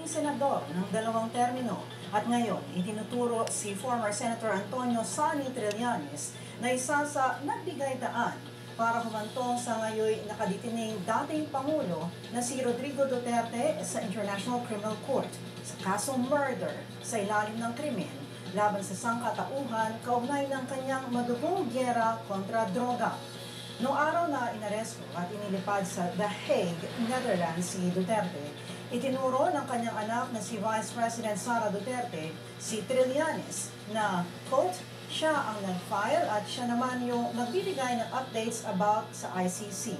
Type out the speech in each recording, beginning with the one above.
naging senador ng dalawang termino at ngayon itinuturo si former Senator Antonio Sonny Trillanes na isa sa nagbigay daan para humantong sa ngayon nakadetining dating Pangulo na si Rodrigo Duterte sa International Criminal Court sa kasong murder sa ilalim ng krimen laban sa sangkatauhan kaugnay ng kanyang madugong giyera kontra droga. Noong araw na inaresto at inilipad sa The Hague, Netherlands si Duterte, itinuro ng kanyang anak na si Vice President Sara Duterte si Trillanes na, quote, siya ang nag-file at siya naman yung nagbibigay ng updates about sa ICC.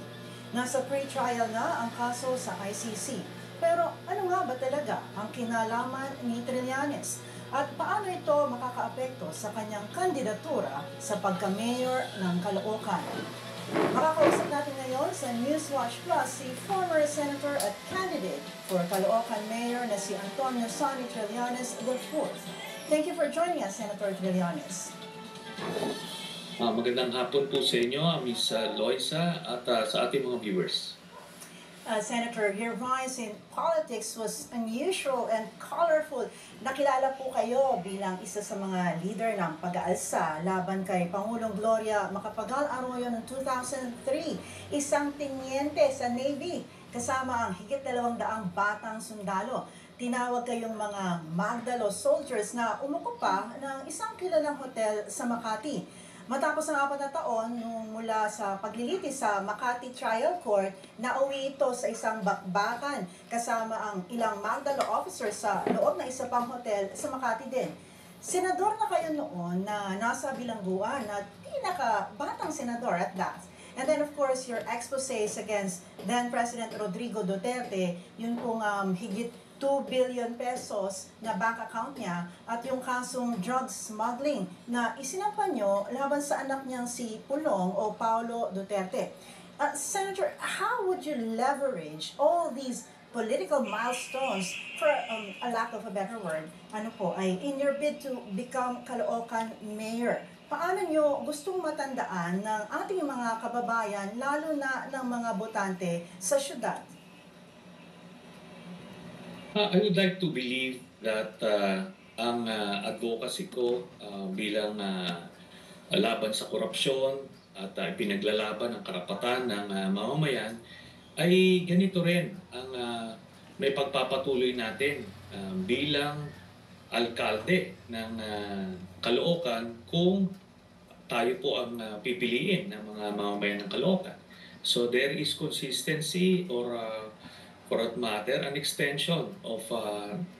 Nasa pre-trial na ang kaso sa ICC. Pero ano nga ba talaga ang kinalaman ni Trillanes? At paano ito makakaapekto sa kanyang kandidatura sa pagka-mayor ng Caloocan? Makakausap natin ngayon sa Newswatch Plus si former Senator at candidate for Caloocan Mayor na si Antonio Sonny Trillanes IV. Thank you for joining us, Senator Trillanes. Magandang hapon po sa inyo, Ms. Loisa, at sa ating mga viewers. Senator, your rise in politics was unusual and colorful. Nakilala po kayo bilang isa sa mga leader ng pag-aalsa laban kay Pangulong Gloria Macapagal Arroyo noong 2003. Isang tiniente sa Navy kasama ang higit 200 batang sundalo. Tinawag kayong mga Magdalo soldiers na umukupa ng isang kilalang hotel sa Makati. Matapos ang 4 na taon nung mula sa paglilitis sa Makati Trial Court, nauwi ito sa isang bakbakan kasama ang ilang Magdalo officers sa loob ng isa pang hotel sa Makati din. Senador na kayo noon na nasa bilangguan at pinakabatang senador at that. And then of course your exposés against then President Rodrigo Duterte, yun pong higit 2 billion pesos na bank account niya at yung kasong drug smuggling na isinampan nyo laban sa anak niyang si Pulong o Paulo Duterte. Senator, how would you leverage all these political milestones, for a lack of a better word, in your bid to become Caloocan Mayor? Paano nyo gustong matandaan ng ating mga kababayan, lalo na ng mga botante sa syudad? I would like to believe that ang advocacy ko bilang laban sa korupsyon at pinaglalaban ng karapatan ng mamamayan ay ganito rin ang may pagpapatuloy natin bilang alkalde ng Caloocan kung tayo po ang pipiliin ng mga mamamayan ng Caloocan. So there is consistency or for that matter, an extension of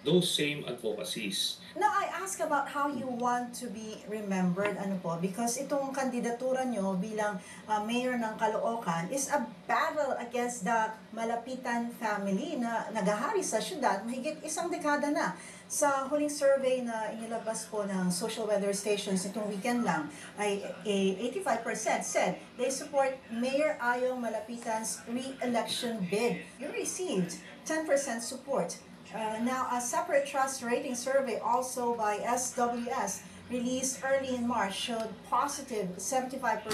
those same advocacies. Now, I ask about how you want to be remembered, because itong kandidatura nyo bilang mayor ng Caloocan is a battle against the Malapitan family na naghahari sa syudad mahigit 1 dekada na. Sa huling survey na inilabas po ng social weather stations itong weekend lang, ay 85% said they support Mayor Ayong Malapitan's re-election bid. You received 10% support. Now, a separate trust rating survey also by SWS released early in March showed positive 75%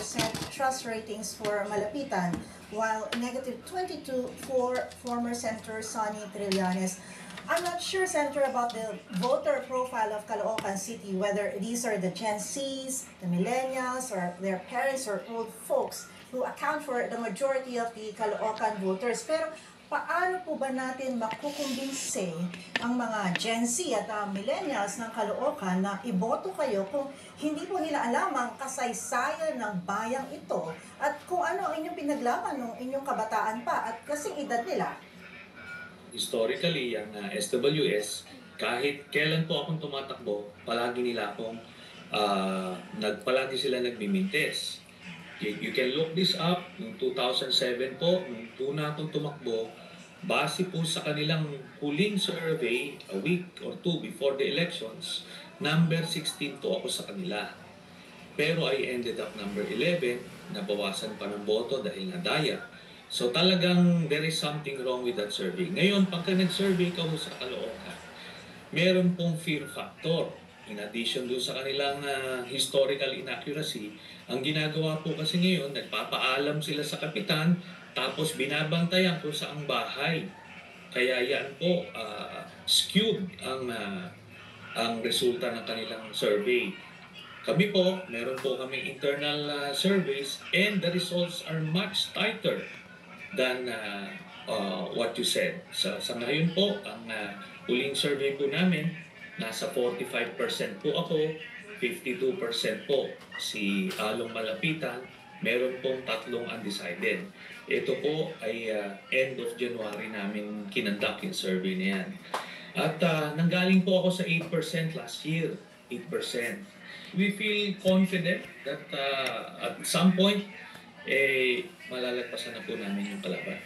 trust ratings for Malapitan, while negative 22 for former Senator Sonny Trillanes. I'm not sure, Senator, about the voter profile of Caloocan City, whether these are the Gen Zs, the millennials, or their parents or old folks who account for the majority of the Caloocan voters. Pero paano po ba natin makukumbinse ang mga Gen Z at millennials ng Caloocan na iboto kayo kung hindi po nila alam ang kasaysayan ng bayang ito at kung ano ang inyong pinaglaban nung inyong kabataan pa at kasing edad nila? Historically, ang SWS, kahit kailan po akong tumatakbo, palagi sila nagmimintes. You can look this up, noong 2007 po, nung tuna akong tumakbo, base po sa kanilang huling survey, a week or 2 before the elections, number 16 po ako sa kanila. Pero I ended up number 11, nabawasan pa ng boto dahil nadaya. So talagang there is something wrong with that survey. Ngayon, pagka nag-survey ka mo sa Caloocan, meron pong fear factor. In addition doon sa kanilang historical inaccuracy, ang ginagawa po kasi ngayon, nagpapaalam sila sa kapitan, tapos binabantayan kung saang bahay Kaya yan po, skewed ang resulta ng kanilang survey. Kami po, meron po kami internal surveys and the results are much tighter than what you said. Sa ngayon po, ang huling survey po namin, nasa 45% po ako, 52% po si Along Malapitan, meron pong 3 undecided. Ito po ay end of January namin kinandak yung survey na yan. At nanggaling po ako sa 8% last year, 8%. We feel confident that at some point, malalagpasan na po namin yung kalaban.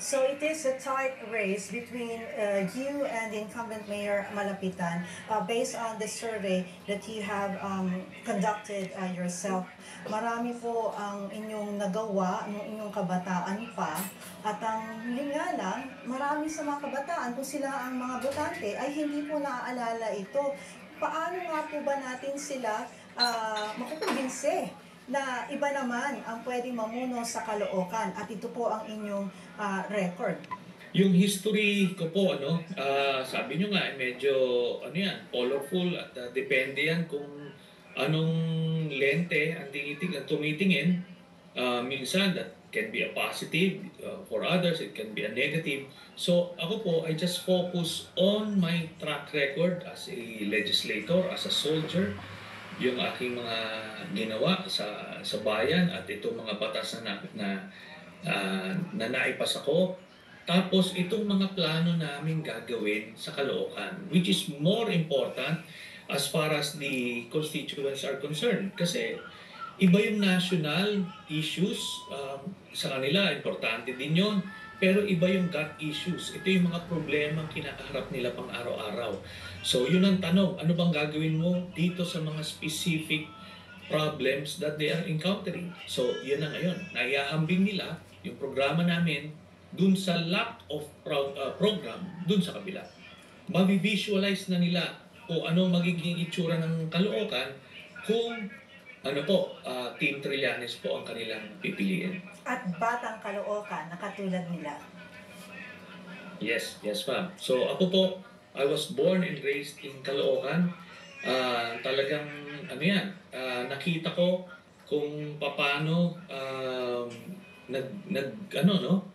So it is a tight race between you and the incumbent Mayor Malapitan based on the survey that you have conducted yourself. Marami po ang inyong nagawa ng inyong kabataan pa at ang nga lang, marami sa mga kabataan kung sila ang mga botante ay hindi po naaalala ito. Paano nga po ba natin sila makukumbinse na iba naman ang pwedeng mamuno sa Caloocan at ito po ang inyong record? Yung history ko po, sabi nyo nga, medyo, colorful at depende yan kung anong lente ang tumitingin. Minsan, that can be a positive. For others, it can be a negative. So, ako po, I just focus on my track record as a legislator, as a soldier, yung aking mga ginawa sa bayan at itong mga batas na naipas ako. Tapos itong mga plano namin gagawin sa Caloocan, which is more important as far as the constituents are concerned. Kasi iba yung national issues, sa kanila, importante din yun. Pero iba yung gut issues. Ito yung mga problema kinakaharap nila pang araw-araw. So yun ang tanong, ano bang gagawin mo dito sa mga specific problems that they are encountering? So yun na ngayon, naihahambing nila yung programa namin dun sa lack of program dun sa kabila. Mabivisualize na nila kung ano magiging itsura ng Caloocan kung Team Trillanes po ang kanilang pipiliin. At batang Caloocan na katulad nila. Yes ma'am. So ako po, I was born and raised in Caloocan. Talagang nakita ko kung paano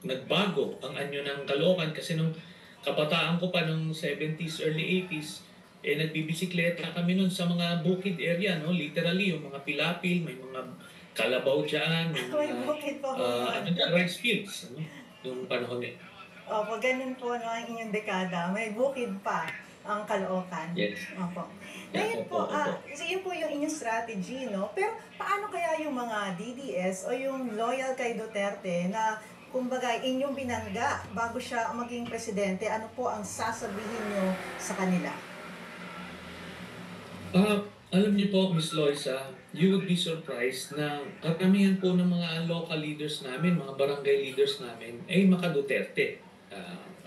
nagbago ang anyo ng Caloocan kasi nung kabataan ko pa nung 70s, early 80s, nagbibisikleta kami nun sa mga bukid area, literally yung mga pilapil, may mga kalabaw dyan, May bukid po. rice fields, yung panahon niya. Opo, ganun po ang inyong dekada. May bukid pa ang Caloocan. Yes. Opo. Ngayon po, so yun po yung inyong strategy, no? Pero paano kaya yung mga DDS o yung loyal kay Duterte na kumbaga inyong binangga bago siya maging presidente, ano po ang sasabihin nyo sa kanila? Alam niyo po, Miss Loisa, you would be surprised na karamihan po ng mga local leaders namin, mga barangay leaders namin, ay maka-Duterte.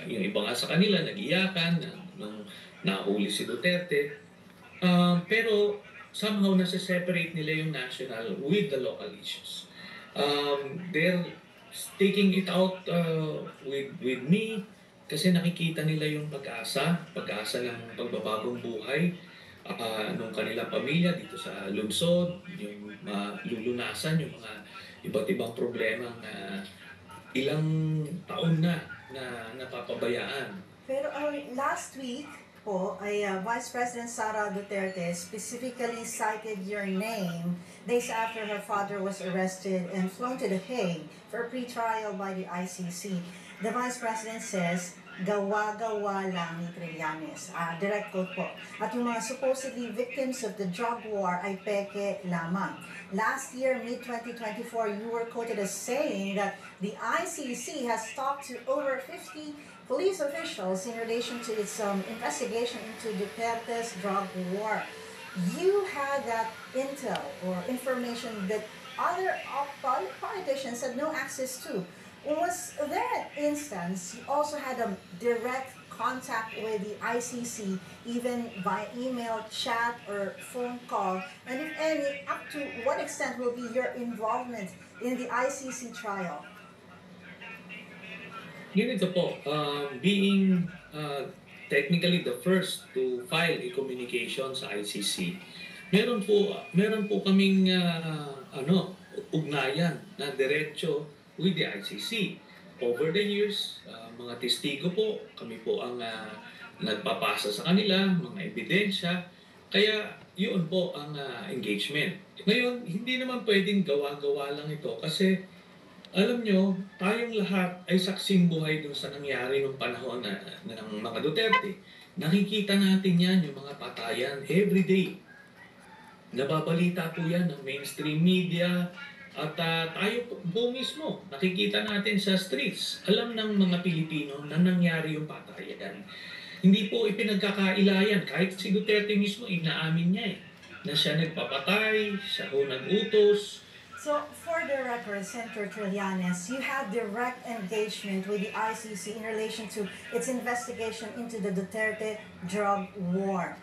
Yung iba nga sa kanila, nag-iyakan nung nahuli si Duterte. Pero somehow nasa-separate nila yung national with the local issues. They're taking it out with me kasi nakikita nila yung pag-asa ng pagbabagong buhay nung kanilang pamilya dito sa lungsod, yung lulunasan yung mga iba't ibang problema na ilang taon na napapabayaan. Pero last week po ay Vice President Sara Duterte specifically cited your name days after her father was arrested and flown to The Hague for pre-trial by the ICC. The Vice President says, gawa-gawa lang ni Trillanes. Direct quote po. At yung mga supposedly victims of the drug war ay peke lamang. Last year, mid-2024, you were quoted as saying that the ICC has talked to over 50 police officials in relation to its investigation into Duterte's drug war. You had that intel or information that other politicians had no access to. Was there an instance you also had a direct contact with the ICC, even by email, chat, or phone call? And if any, up to what extent will be your involvement in the ICC trial? Ganito po, being technically the first to file a communication sa ICC, meron po kaming ugnayan na diretso with the ICC. Over the years, mga testigo po, kami po ang nagpapasa sa kanila, mga ebidensya. Kaya yun po ang engagement. Ngayon, hindi naman pwedeng gawa-gawa lang ito kasi alam nyo, tayong lahat ay saksing buhay dun sa nangyari nung panahon ng mga Duterte. Nakikita natin yan, yung mga patayan, everyday. Nababalita po yan ng mainstream media at tayo po mismo, nakikita natin sa streets. Alam ng mga Pilipino na nangyari yung patayan. Hindi po ipinagkakailayan, kahit si Duterte mismo, inaamin niya na siya nagpapatay, siya ho nag-utos. So, for the record, Senator Trillanes, you had direct engagement with the ICC in relation to its investigation into the Duterte drug war.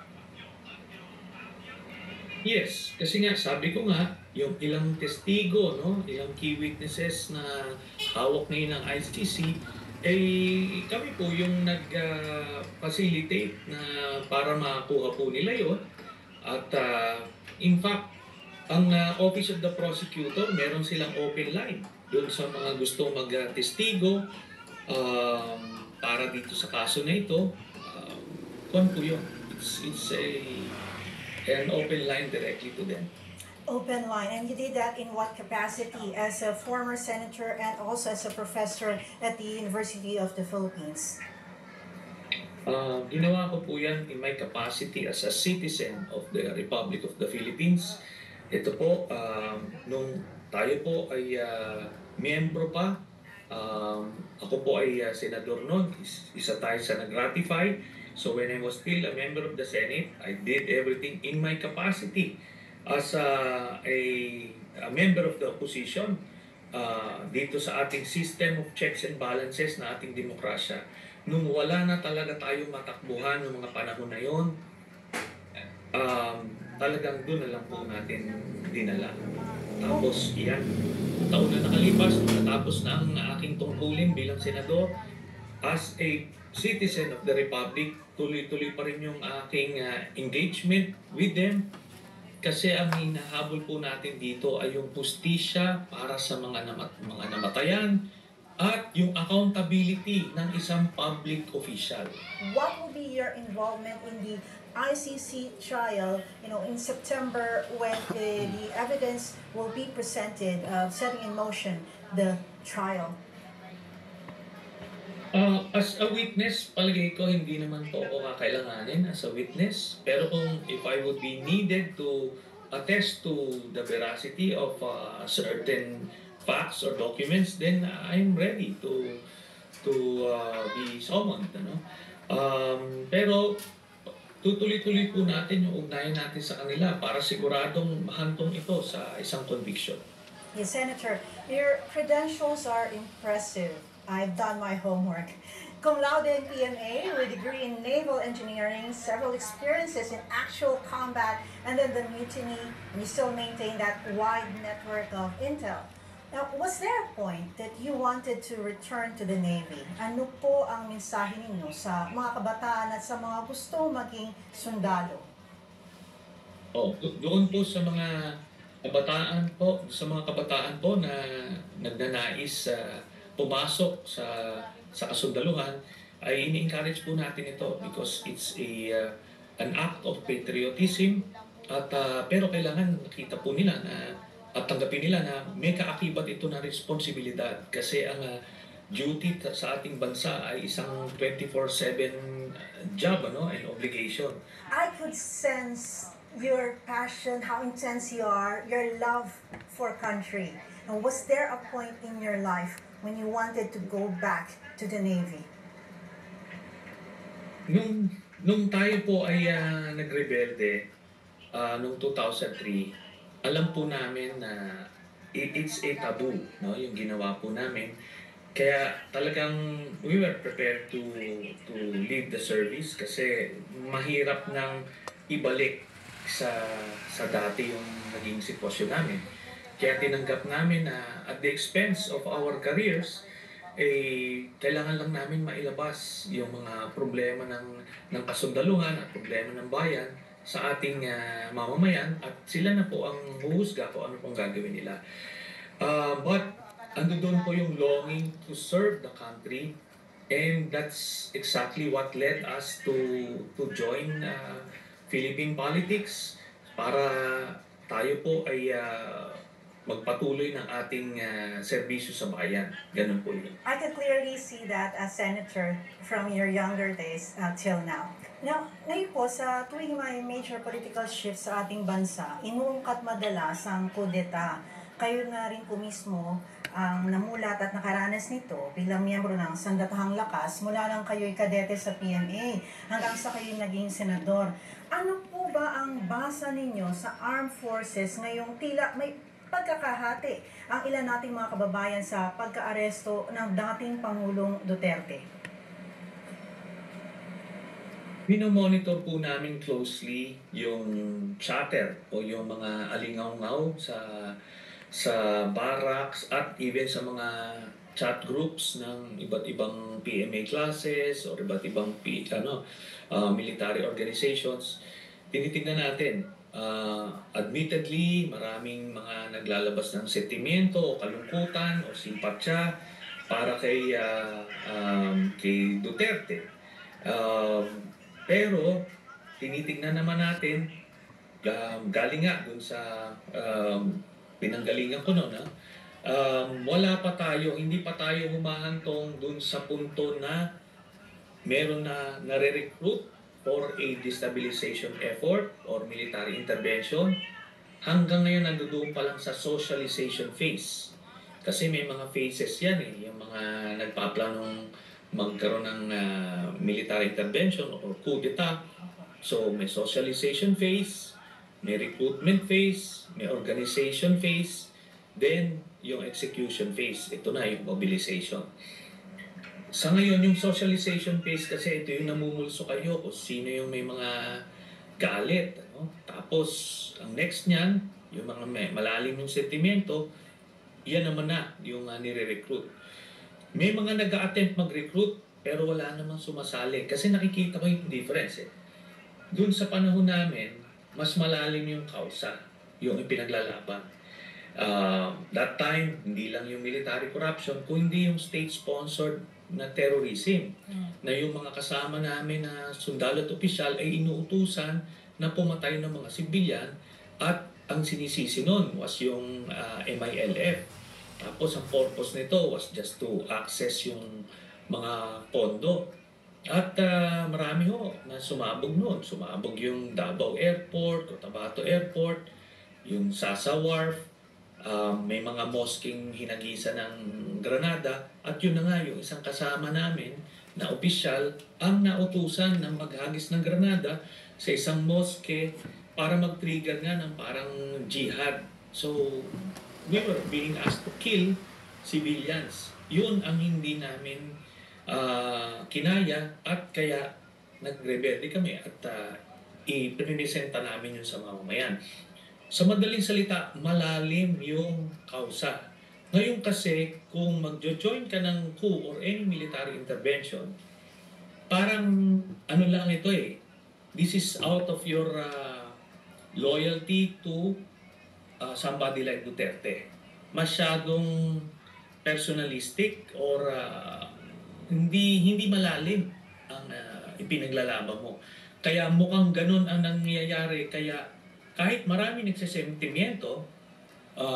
Yes, kasi nga sabi ko nga, yung ilang testigo, no, ilang key witnesses na hawak ngayon ng ICC, eh kami po yung nag-facilitate na para makakuha po nila yon. At in fact, ang Office of the Prosecutor, meron silang open line doon sa mga gustong mag-testigo para dito sa kaso na ito. Kung po yun, it's an open line directly to them. Open line. And you did that in what capacity? As a former senator and also as a professor at the University of the Philippines? Ginawa ko po yan in my capacity as a citizen of the Republic of the Philippines. Ito po, nung tayo po ay miyembro pa, ako po ay senador noon, isa tayo sa nag-ratify. So when I was still a member of the Senate, I did everything in my capacity as a member of the opposition dito sa ating system of checks and balances na ating demokrasya. Nung wala na talaga tayong matakbuhan ng mga panahon na yon, talagang doon na lang po natin dinala. Tapos iyan, taon na nakalipas, natapos na ang aking tungkulin bilang senador. As a citizen of the Republic, tuloy-tuloy pa rin yung aking engagement with them. Kasi ang hinahabol po natin dito ay yung pustisya para sa mga namatayan at yung accountability ng isang public official. What will be your involvement in the ICC trial, in September when the evidence will be presented, setting in motion the trial? As a witness, palagay ko hindi naman po ako kakailanganin as a witness. Pero kung if I would be needed to attest to the veracity of certain facts or documents, then I'm ready to be summoned. Pero tutuloy-tuloy po natin yung ugnayan natin sa kanila para siguradong mahantong ito sa isang conviction. Yes, Senator, your credentials are impressive. I've done my homework. Cum laude in PMA with degree in naval engineering, several experiences in actual combat, and then the mutiny, and you still maintain that wide network of intel. Now, was there a point that you wanted to return to the Navy? Ano po ang mensahe ninyo sa mga kabataan at sa mga gusto maging sundalo? Doon po sa mga kabataan po na nagnanais pumasok sa kasundaluhan, ay ini-encourage po natin ito because it's an act of patriotism at pero kailangan nakita po nila na at tanggapin nila na may kaakibat ito na responsibilidad kasi ang duty sa ating bansa ay isang 24/7 job and obligation. I could sense your passion, how intense you are, your love for country. And was there a point in your life when you wanted to go back to the Navy? Nung tayo po ay nagrebelde noong 2003, alam po namin na it's a taboo, yung ginawa po namin. Kaya talagang we were prepared to leave the service kasi mahirap nang ibalik sa dati yung naging sitwasyon namin. Kaya tinanggap namin na at the expense of our careers, kailangan lang namin mailabas yung mga problema ng kasundaluhan at problema ng bayan sa ating mamamayan at sila na po ang huhusga kung ano pong gagawin nila. But ando doon po yung longing to serve the country, and that's exactly what led us to join Philippine politics para tayo po ay magpatuloy ng ating serbisyo sa bayan. Ganun po yun. I can clearly see that as Senator from your younger days till now. Now, ngayon po, sa tuwing may major political shift sa ating bansa, inuungkat madalas ang kudeta. Kayo na rin po mismo ang namulat at nakaranas nito bilang miyembro ng Sandatahang Lakas mula lang kayo'y kadete sa PMA hanggang sa kayo'y naging senador. Ano po ba ang basa ninyo sa armed forces ngayong tila may pagkakahati ang ilan nating mga kababayan sa pagkaaresto ng dating Pangulong Duterte? Minomonitor po namin closely yung chatter o yung mga alingaw-ngaw sa barracks at even sa mga chat groups ng iba't ibang PMA classes o iba't ibang military organizations. Tinitingnan natin. Admittedly, maraming mga naglalabas ng sentimiento o kalungkutan o simpatya para kay Duterte. Pero tinitingnan naman natin, galing nga dun sa pinanggalingan ko noon, wala pa tayo, hindi pa tayo humahantong dun sa punto na meron na nare-recruit for a destabilization effort or military intervention. Hanggang ngayon nandoon pa lang sa socialization phase. Kasi may mga phases yan yung mga nagpaplanong magkaroon ng military intervention or coup d'etat. So may socialization phase, may recruitment phase, may organization phase, then yung execution phase. Ito na yung mobilization. Sa ngayon, yung socialization phase kasi ito yung namumulso kayo kung sino yung may mga galit. Tapos, ang next niyan, yung mga malalim yung sentimento, yan naman na yung nire-recruit. May mga nag-a-attempt mag-recruit pero wala namang sumasali kasi nakikita ko yung difference. Doon sa panahon namin, mas malalim yung kausa, yung ipinaglalaban. That time, hindi lang yung military corruption, kundi yung state-sponsored na terrorism. Na yung mga kasama namin na sundalo at opisyal ay inuutusan na pumatay ng mga sibilyan at ang sinisisi nun was yung MILF. Tapos ang purpose nito was just to access yung mga pondo. At marami na sumabog noon. Sumabog yung Davao Airport, Cotabato Airport, yung Sasa Wharf, may mga mosking hinagisa ng granada at yun na nga yung isang kasama namin na opisyal ang nautusan ng maghagis ng granada sa isang mosque para mag-trigger nga ng parang jihad. So, we were being asked to kill civilians. Yun ang hindi namin kinaya at kaya nagrebelde kami at ipinisenta namin yun sa mamamayan. Sa madaling salita, malalim yung kausa. Ngayon kasi, kung magjo-join ka ng coup or any military intervention, parang ano lang ito this is out of your loyalty to somebody like Duterte. Masyadong personalistic or hindi malalim ang ipinaglalaban mo. Kaya mukhang ganun ang nangyayari. Kaya kahit marami nagsesentimiento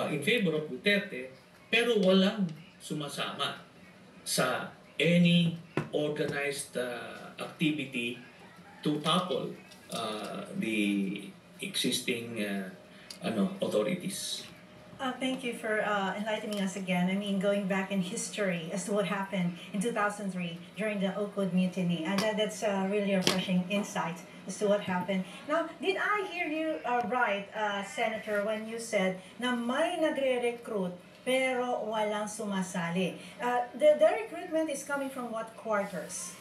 in favor of Duterte, pero walang sumasama sa any organized activity to topple the existing authorities. Thank you for enlightening us again. I mean, going back in history as to what happened in 2003 during the Ocod Mutiny. And that's really a refreshing insight as to what happened. Now, did I hear you right, Senator, when you said na may nagre-recruit pero walang sumasali? The recruitment is coming from what quarters?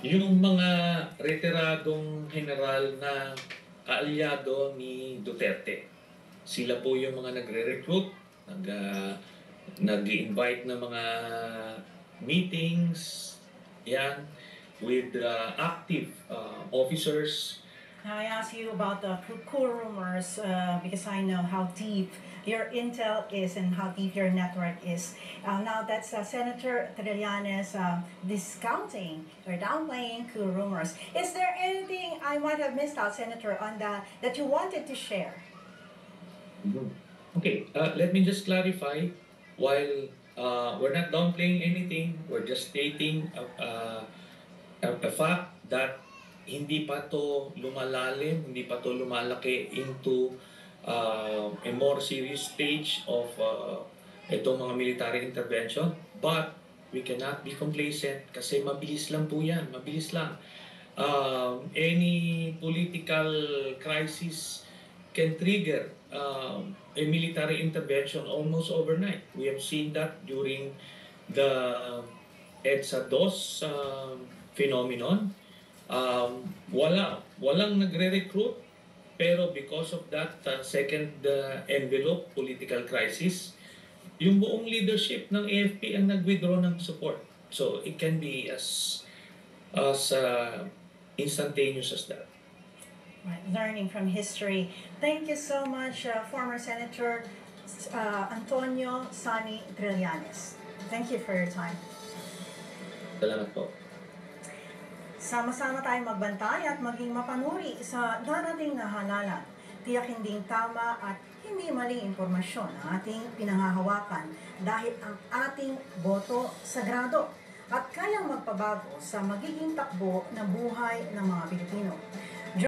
Yung mga retiradong general na kaalyado ni Duterte. Sila po yung mga nagre-recruit, nag-invite ng mga meetings, yan, with active officers. Now, I ask you about the coup rumors because I know how deep your intel is and how deep your network is. Now, that's Senator Trillanes discounting or downplaying coup rumors. Is there anything I might have missed out, Senator, on that you wanted to share? Okay, let me just clarify. While we're not downplaying anything, we're just stating a fact that hindi pa to lumalalim, hindi pa to lumalaki into a more serious stage of itong mga military intervention. But we cannot be complacent kasi mabilis lang po yan, mabilis lang. Any political crisis can trigger a military intervention almost overnight. We have seen that during the EDSA DOS phenomenon. Walang nagre-recruit, pero because of that second envelope political crisis, yung buong leadership ng AFP ang nag-withdraw ng support. So it can be as instantaneous as that. Right, learning from history. Thank you so much, former Senator Antonio Sonny Trillanes. Thank you for your time. Salamat po. Sama-sama tayong magbantay at maging mapanuri sa darating na halalan. Tiyak hinding tama at hindi maling impormasyon ang ating pinanghahawakan dahil ang ating boto sagrado at kayang magpabago sa magiging takbo ng buhay ng mga Pilipino.